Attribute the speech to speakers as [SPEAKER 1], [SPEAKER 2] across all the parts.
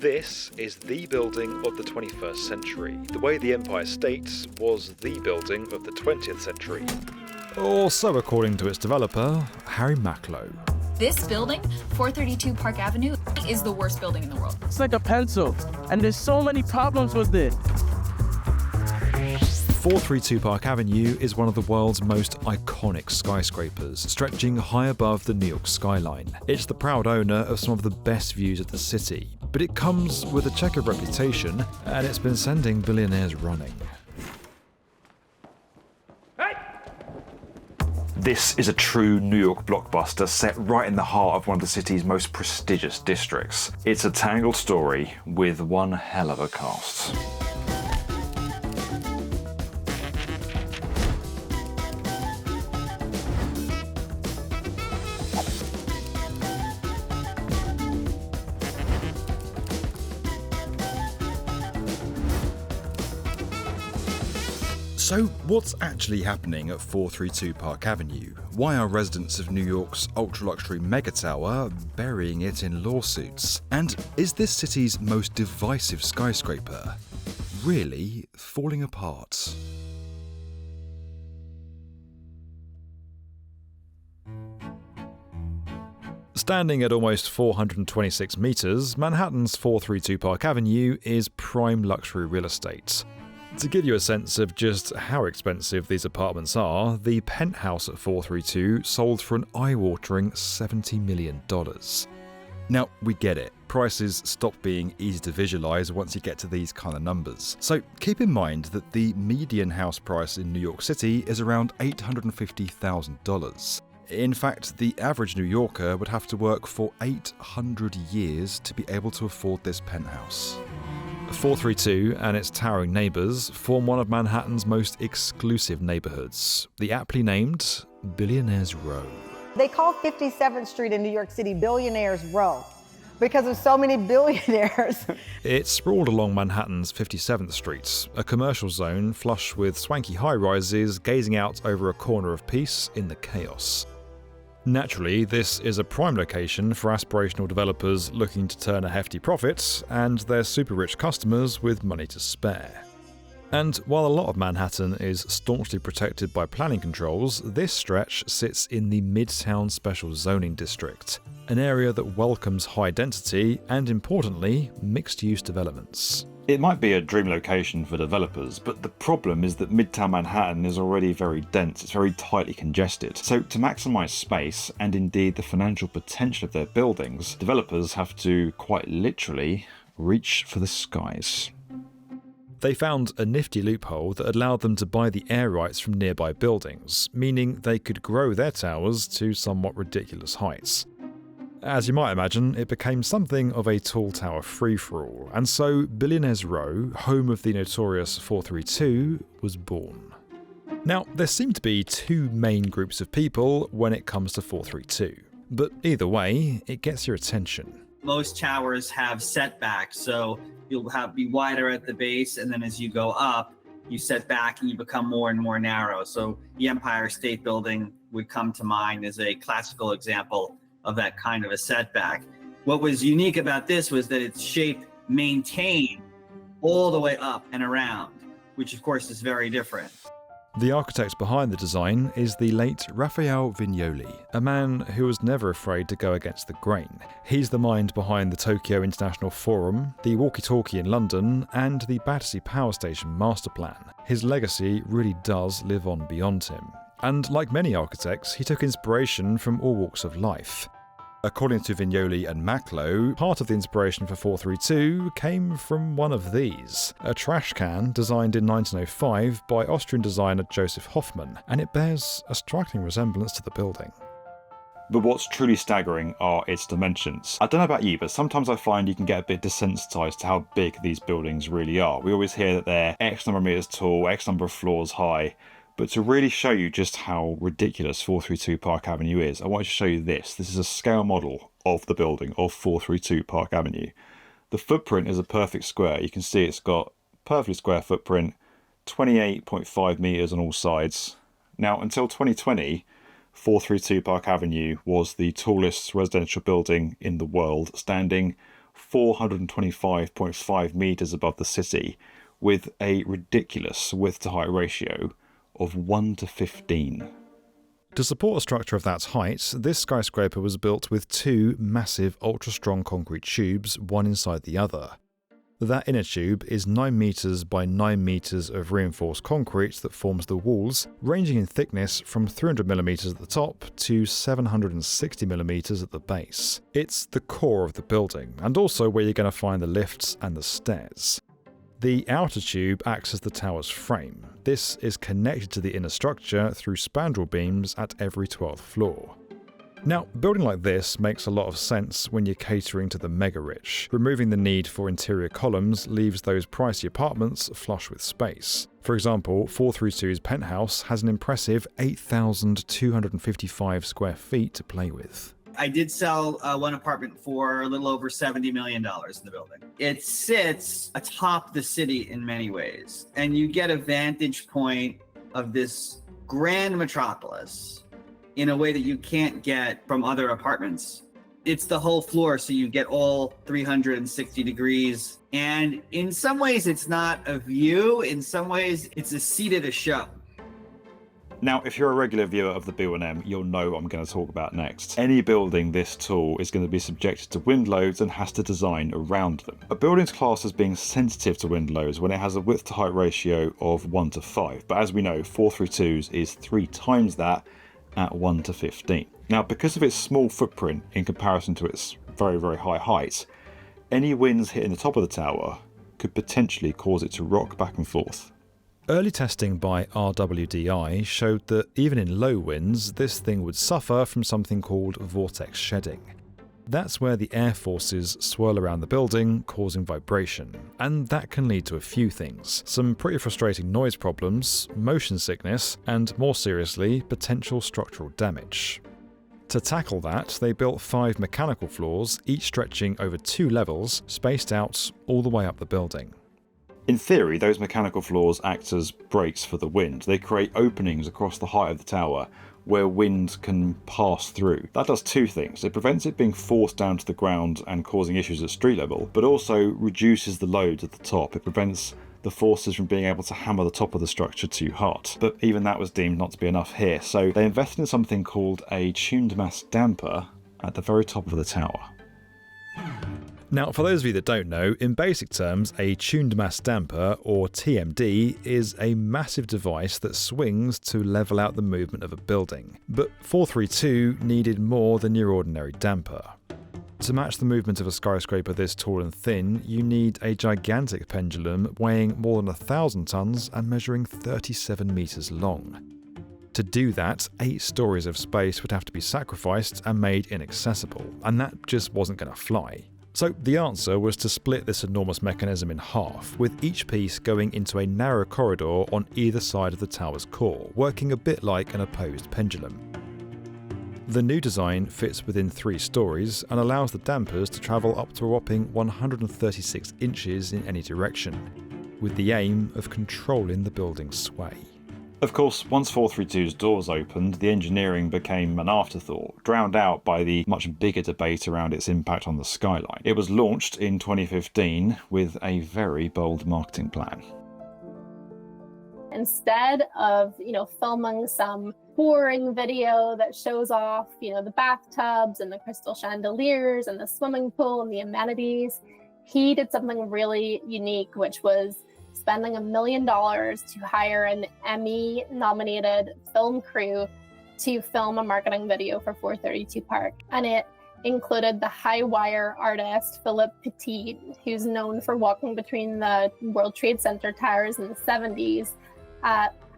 [SPEAKER 1] This is the building of the 21st century, the way the Empire State was the building of the 20th century.
[SPEAKER 2] Or so according to its developer, Harry Macklow.
[SPEAKER 3] This building, 432 Park Avenue, is the worst building in the world.
[SPEAKER 4] It's like a pencil, and there's so many problems with it.
[SPEAKER 2] 432 Park Avenue is one of the world's most iconic skyscrapers, stretching high above the New York skyline. It's the proud owner of some of the best views of the city, but it comes with a checkered reputation, and it's been sending billionaires running.
[SPEAKER 5] This is a true New York blockbuster set right in the heart of one of the city's most prestigious districts. It's a tangled story with one hell of a cast.
[SPEAKER 2] So what's actually happening at 432 Park Avenue? Why are residents of New York's ultra-luxury megatower burying it in lawsuits? And is this city's most divisive skyscraper really falling apart? Standing at almost 426 metres, Manhattan's 432 Park Avenue is prime luxury real estate. To give you a sense of just how expensive these apartments are, the penthouse at 432 sold for an eye-watering $70 million. Now, we get it. Prices stop being easy to visualise once you get to these kind of numbers. So keep in mind that the median house price in New York City is around $850,000. In fact, the average New Yorker would have to work for 800 years to be able to afford this penthouse. 432 and its towering neighbours form one of Manhattan's most exclusive neighbourhoods, the aptly named Billionaires Row.
[SPEAKER 6] They call 57th Street in New York City Billionaires Row because of so many billionaires.
[SPEAKER 2] It's sprawled along Manhattan's 57th Street, a commercial zone flush with swanky high-rises gazing out over a corner of peace in the chaos. Naturally, this is a prime location for aspirational developers looking to turn a hefty profit and their super-rich customers with money to spare. And while a lot of Manhattan is staunchly protected by planning controls, this stretch sits in the Midtown Special Zoning District, an area that welcomes high density and, importantly, mixed-use developments.
[SPEAKER 5] It might be a dream location for developers, but the problem is that Midtown Manhattan is already very dense, it's very tightly congested. So to maximise space, and indeed the financial potential of their buildings, developers have to, quite literally, reach for the skies.
[SPEAKER 2] They found a nifty loophole that allowed them to buy the air rights from nearby buildings, meaning they could grow their towers to somewhat ridiculous heights. As you might imagine, it became something of a tall tower free-for-all, and so Billionaires Row, home of the notorious 432, was born. Now, there seem to be two main groups of people when it comes to 432, but either way, it gets your attention.
[SPEAKER 7] Most towers have setbacks, so you'll be wider at the base, and then as you go up, you set back and you become more and more narrow. So the Empire State Building would come to mind as a classical example of that kind of a setback. What was unique about this was that its shape maintained all the way up and around, which of course is very different.
[SPEAKER 2] The architect behind the design is the late Raphael Vignoli, a man who was never afraid to go against the grain. He's the mind behind the Tokyo International Forum, the walkie-talkie in London, and the Battersea Power Station master plan. His legacy really does live on beyond him. And like many architects, he took inspiration from all walks of life. According to Vignoli and Macklow, part of the inspiration for 432 came from one of these, a trash can designed in 1905 by Austrian designer Joseph Hoffmann, and it bears a striking resemblance to the building.
[SPEAKER 5] But what's truly staggering are its dimensions. I don't know about you, but sometimes I find you can get a bit desensitised to how big these buildings really are. We always hear that they're X number of metres tall, X number of floors high, but to really show you just how ridiculous 432 Park Avenue is, I want to show you this. This is a scale model of the building of 432 Park Avenue. The footprint is a perfect square. You can see it's got a perfectly square footprint, 28.5 metres on all sides. Now, until 2020, 432 Park Avenue was the tallest residential building in the world, standing 425.5 metres above the city, with a ridiculous width-to-height ratio of 1:15.
[SPEAKER 2] To support a structure of that height, this skyscraper was built with two massive ultra-strong concrete tubes, one inside the other. That inner tube is 9 metres by 9 metres of reinforced concrete that forms the walls, ranging in thickness from 300mm at the top to 760mm at the base. It's the core of the building, and also where you're going to find the lifts and the stairs. The outer tube acts as the tower's frame. This is connected to the inner structure through spandrel beams at every 12th floor. Now, building like this makes a lot of sense when you're catering to the mega-rich. Removing the need for interior columns leaves those pricey apartments flush with space. For example, 432's penthouse has an impressive 8,255 square feet to play with.
[SPEAKER 7] I did sell one apartment for a little over $70 million in the building. It sits atop the city in many ways, and you get a vantage point of this grand metropolis in a way that you can't get from other apartments. It's the whole floor, so you get all 360 degrees. And in some ways, it's not a view. In some ways, it's a seat at a show.
[SPEAKER 5] Now, if you're a regular viewer of the B1M, you'll know what I'm going to talk about next. Any building this tall is going to be subjected to wind loads and has to design around them. A building's classed as being sensitive to wind loads when it has a width-to-height ratio of 1:5, but as we know, 432's is 3 times that at 1:15. Now, because of its small footprint in comparison to its very, very high height, any winds hitting the top of the tower could potentially cause it to rock back and forth.
[SPEAKER 2] Early testing by RWDI showed that even in low winds, this thing would suffer from something called vortex shedding. That's where the air forces swirl around the building, causing vibration. And that can lead to a few things. Some pretty frustrating noise problems, motion sickness, and more seriously, potential structural damage. To tackle that, they built 5 mechanical floors, each stretching over 2 levels, spaced out all the way up the building.
[SPEAKER 5] In theory, those mechanical floors act as brakes for the wind. They create openings across the height of the tower where wind can pass through. That does 2 things. It prevents it being forced down to the ground and causing issues at street level, but also reduces the load at the top. It prevents the forces from being able to hammer the top of the structure too hard. But even that was deemed not to be enough here, so they invested in something called a tuned mass damper at the very top of the tower.
[SPEAKER 2] Now, for those of you that don't know, in basic terms, a tuned mass damper, or TMD, is a massive device that swings to level out the movement of a building. But 432 needed more than your ordinary damper. To match the movement of a skyscraper this tall and thin, you need a gigantic pendulum weighing more than 1,000 tons and measuring 37 metres long. To do that, 8 stories of space would have to be sacrificed and made inaccessible, and that just wasn't going to fly. So the answer was to split this enormous mechanism in half, with each piece going into a narrow corridor on either side of the tower's core, working a bit like an opposed pendulum. The new design fits within 3 stories and allows the dampers to travel up to a whopping 136 inches in any direction, with the aim of controlling the building's sway.
[SPEAKER 5] Of course, once 432's doors opened, the engineering became an afterthought, drowned out by the much bigger debate around its impact on the skyline. It was launched in 2015 with a very bold marketing plan.
[SPEAKER 8] Instead of, filming some boring video that shows off, the bathtubs and the crystal chandeliers and the swimming pool and the amenities, he did something really unique, which was spending $1 million to hire an Emmy-nominated film crew to film a marketing video for 432 Park. And it included the high-wire artist Philippe Petit, who's known for walking between the World Trade Center towers in the 70s,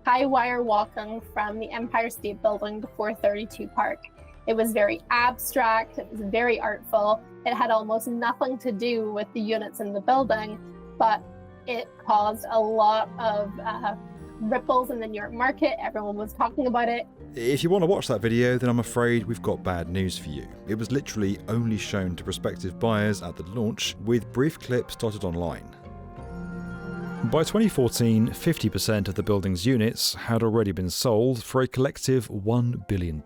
[SPEAKER 8] high-wire walking from the Empire State Building to 432 Park. It was very abstract, it was very artful, it had almost nothing to do with the units in the building, but it caused a lot of ripples in the New York market. Everyone was talking about it.
[SPEAKER 2] If you want to watch that video, then I'm afraid we've got bad news for you. It was literally only shown to prospective buyers at the launch, with brief clips dotted online. By 2014, 50% of the building's units had already been sold for a collective $1 billion.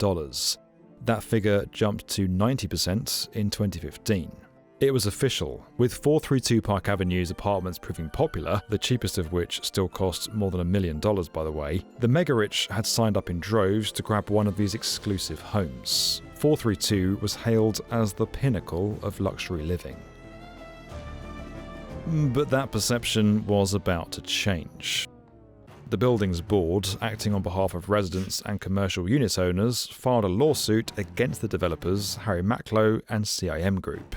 [SPEAKER 2] That figure jumped to 90% in 2015. It was official, with 432 Park Avenue's apartments proving popular, the cheapest of which still cost more than $1 million, by the way. The mega-rich had signed up in droves to grab one of these exclusive homes. 432 was hailed as the pinnacle of luxury living. But that perception was about to change. The building's board, acting on behalf of residents and commercial unit owners, filed a lawsuit against the developers Harry Macklowe and CIM Group.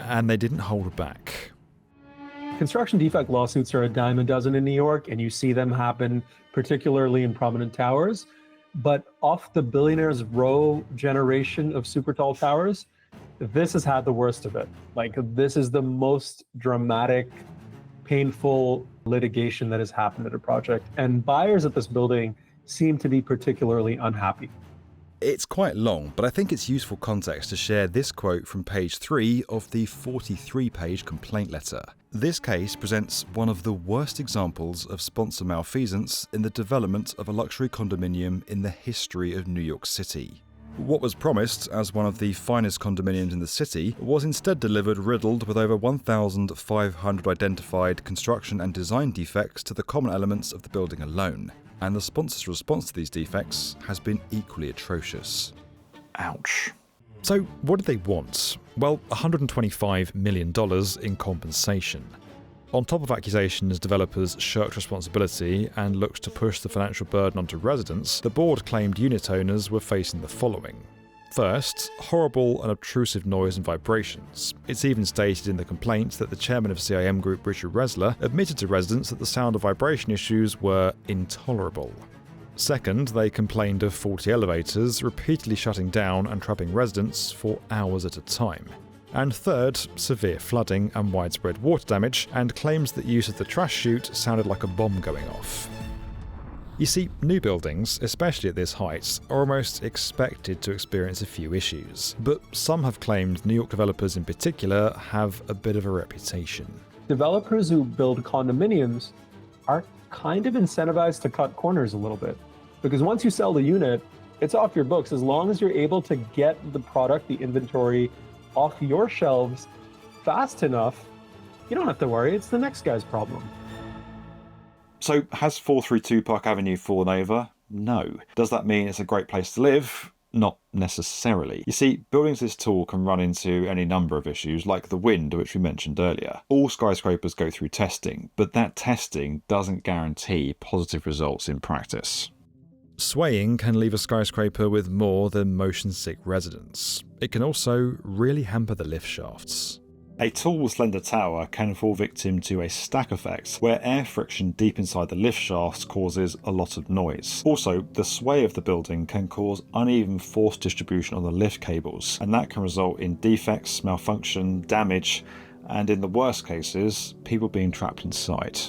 [SPEAKER 2] And they didn't hold back.
[SPEAKER 9] Construction defect lawsuits are a dime a dozen in New York, and you see them happen particularly in prominent towers. But off the Billionaires Row generation of super tall towers, this has had the worst of it. Like, this is the most dramatic, painful litigation that has happened at a project. And buyers at this building seem to be particularly unhappy.
[SPEAKER 2] It's quite long, but I think it's useful context to share this quote from page 3 of the 43-page complaint letter. This case presents one of the worst examples of sponsor malfeasance in the development of a luxury condominium in the history of New York City. What was promised as one of the finest condominiums in the city was instead delivered riddled with over 1,500 identified construction and design defects to the common elements of the building alone. And the sponsor's response to these defects has been equally atrocious.
[SPEAKER 5] Ouch.
[SPEAKER 2] So what did they want? Well, $125 million in compensation. On top of accusations developers shirked responsibility and looked to push the financial burden onto residents, the board claimed unit owners were facing the following. First, horrible and obtrusive noise and vibrations. It's even stated in the complaint that the chairman of CIM Group, Richard Resler, admitted to residents that the sound and vibration issues were intolerable. Second, they complained of faulty elevators repeatedly shutting down and trapping residents for hours at a time. And third, severe flooding and widespread water damage, and claims that use of the trash chute sounded like a bomb going off. You see, new buildings, especially at this height, are almost expected to experience a few issues, but some have claimed New York developers in particular have a bit of a reputation.
[SPEAKER 9] Developers who build condominiums are kind of incentivized to cut corners a little bit, because once you sell the unit, it's off your books. As long as you're able to get the product, the inventory, off your shelves fast enough, you don't have to worry. It's the next guy's problem.
[SPEAKER 5] So, has 432 Park Avenue fallen over? No. Does that mean it's a great place to live? Not necessarily. You see, buildings this tall can run into any number of issues, like the wind, which we mentioned earlier. All skyscrapers go through testing, but that testing doesn't guarantee positive results in practice.
[SPEAKER 2] Swaying can leave a skyscraper with more than motion-sick residents. It can also really hamper the lift shafts.
[SPEAKER 5] A tall, slender tower can fall victim to a stack effect, where air friction deep inside the lift shafts causes a lot of noise. Also, the sway of the building can cause uneven force distribution on the lift cables, and that can result in defects, malfunction, damage, and in the worst cases, people being trapped inside.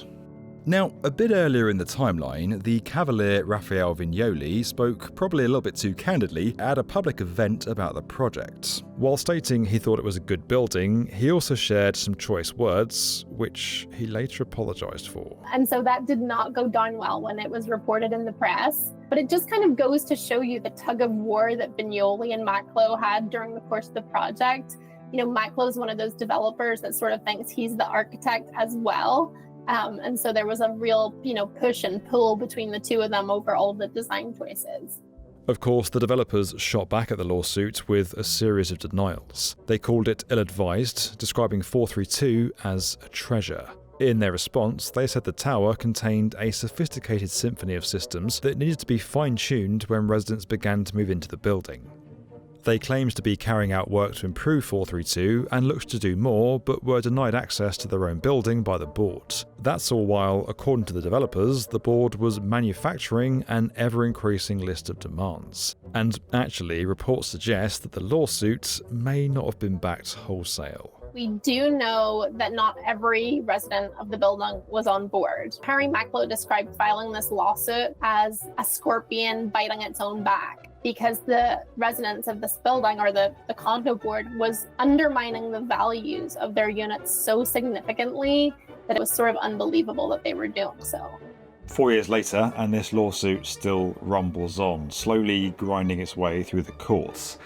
[SPEAKER 2] Now, a bit earlier in the timeline, the cavalier Raphael Vignoli spoke probably a little bit too candidly at a public event about the project. While stating he thought it was a good building, he also shared some choice words, which he later apologised for.
[SPEAKER 8] And so that did not go down well when it was reported in the press. But it just kind of goes to show you the tug of war that Vignoli and Macklowe had during the course of the project. You know, Macklowe is one of those developers that sort of thinks he's the architect as well. And so there was a real, push and pull between the two of them over all the design choices.
[SPEAKER 2] Of course, the developers shot back at the lawsuit with a series of denials. They called it ill-advised, describing 432 as a treasure. In their response, they said the tower contained a sophisticated symphony of systems that needed to be fine-tuned when residents began to move into the building. They claimed to be carrying out work to improve 432 and looked to do more, but were denied access to their own building by the board. That's all while, according to the developers, the board was manufacturing an ever-increasing list of demands. And actually, reports suggest that the lawsuit may not have been backed wholesale.
[SPEAKER 8] We do know that not every resident of the building was on board. Harry Macklowe described filing this lawsuit as a scorpion biting its own back, because the residents of this building, or the condo board, was undermining the values of their units so significantly that it was sort of unbelievable that they were doing so.
[SPEAKER 5] 4 years later, and this lawsuit still rumbles on, slowly grinding its way through the courts.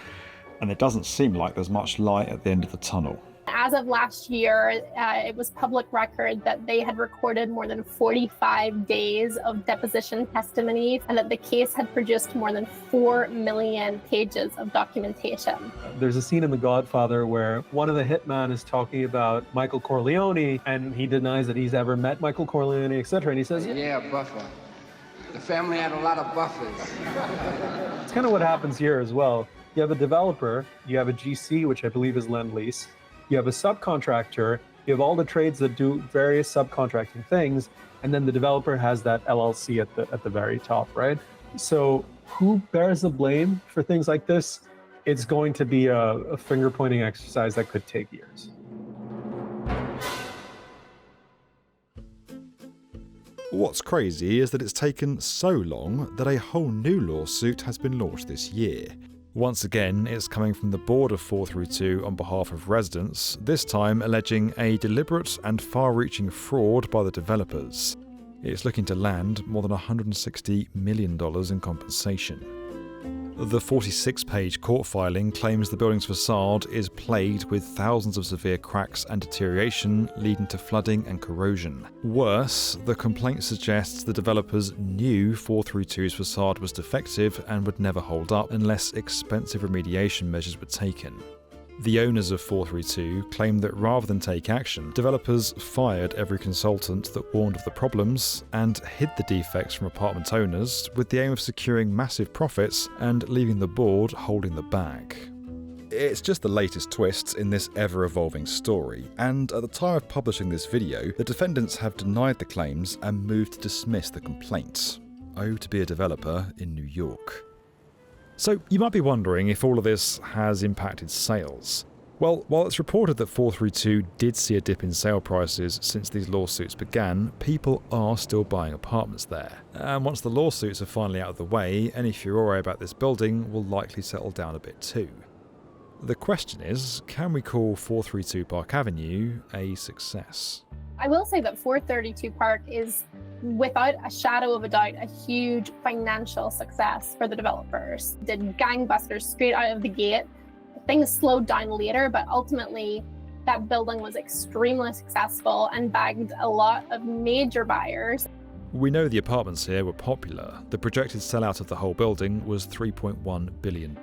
[SPEAKER 5] And it doesn't seem like there's much light at the end of the tunnel.
[SPEAKER 8] As of last year, it was public record that they had recorded more than 45 days of deposition testimony and that the case had produced more than 4 million pages of documentation.
[SPEAKER 9] There's a scene in The Godfather where one of the hitmen is talking about Michael Corleone, and he denies that he's ever met Michael Corleone, etc. And he says,
[SPEAKER 10] "Yeah, buffer. The family had a lot of buffers."
[SPEAKER 9] It's kind of what happens here as well. You have a developer, you have a GC, which I believe is Lend-Lease, you have a subcontractor, you have all the trades that do various subcontracting things, and then the developer has that LLC at the very top, right? So who bears the blame for things like this? It's going to be a finger-pointing exercise that could take years.
[SPEAKER 2] What's crazy is that it's taken so long that a whole new lawsuit has been launched this year. Once again, it's coming from the board of 432 on behalf of residents, this time alleging a deliberate and far-reaching fraud by the developers. It's looking to land more than $160 million in compensation. The 46-page court filing claims the building's facade is plagued with thousands of severe cracks and deterioration, leading to flooding and corrosion. Worse, the complaint suggests the developers knew 432's facade was defective and would never hold up unless expensive remediation measures were taken. The owners of 432 claim that rather than take action, developers fired every consultant that warned of the problems and hid the defects from apartment owners with the aim of securing massive profits and leaving the board holding the bag. It's just the latest twist in this ever-evolving story, and at the time of publishing this video, the defendants have denied the claims and moved to dismiss the complaint. Oh, to be a developer in New York. So you might be wondering if all of this has impacted sales. Well, while it's reported that 432 did see a dip in sale prices since these lawsuits began, people are still buying apartments there. And once the lawsuits are finally out of the way, any furore about this building will likely settle down a bit too. The question is, can we call 432 Park Avenue a success?
[SPEAKER 8] I will say that 432 Park is, without a shadow of a doubt, a huge financial success for the developers. Did gangbusters straight out of the gate. Things slowed down later, but ultimately that building was extremely successful and bagged a lot of major buyers.
[SPEAKER 2] We know the apartments here were popular. The projected sellout of the whole building was $3.1 billion.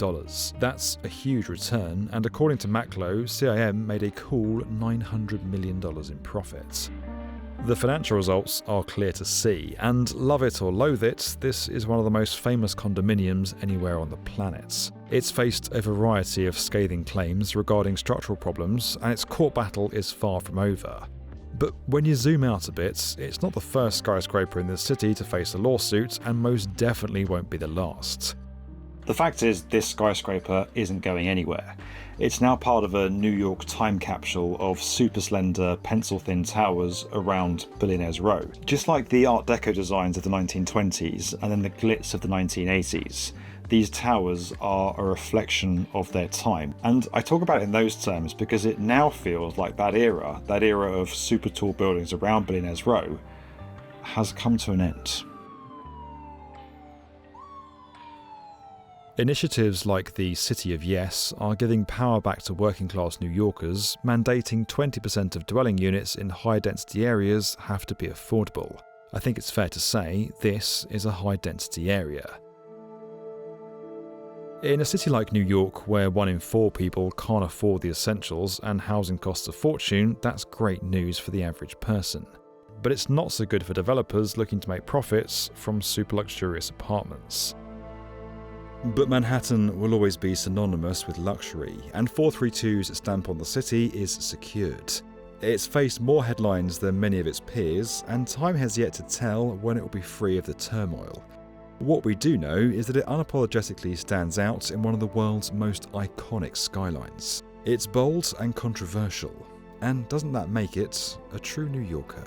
[SPEAKER 2] That's a huge return, and according to Maclo, CIM made a cool $900 million in profits. The financial results are clear to see, and love it or loathe it, this is one of the most famous condominiums anywhere on the planet. It's faced a variety of scathing claims regarding structural problems, and its court battle is far from over. But when you zoom out a bit, it's not the first skyscraper in this city to face a lawsuit, and most definitely won't be the last.
[SPEAKER 5] The fact is, this skyscraper isn't going anywhere. It's now part of a New York time capsule of super slender, pencil-thin towers around Billionaires Row. Just like the Art Deco designs of the 1920s and then the glitz of the 1980s, these towers are a reflection of their time. And I talk about it in those terms because it now feels like that era of super tall buildings around Billionaires Row, has come to an end.
[SPEAKER 2] Initiatives like the City of Yes are giving power back to working-class New Yorkers, mandating 20% of dwelling units in high-density areas have to be affordable. I think it's fair to say this is a high-density area. In a city like New York, where 1 in 4 people can't afford the essentials and housing costs a fortune, that's great news for the average person. But it's not so good for developers looking to make profits from super luxurious apartments. But Manhattan will always be synonymous with luxury, and 432's stamp on the city is secured. It's faced more headlines than many of its peers, and time has yet to tell when it will be free of the turmoil. What we do know is that it unapologetically stands out in one of the world's most iconic skylines. It's bold and controversial, and doesn't that make it a true New Yorker?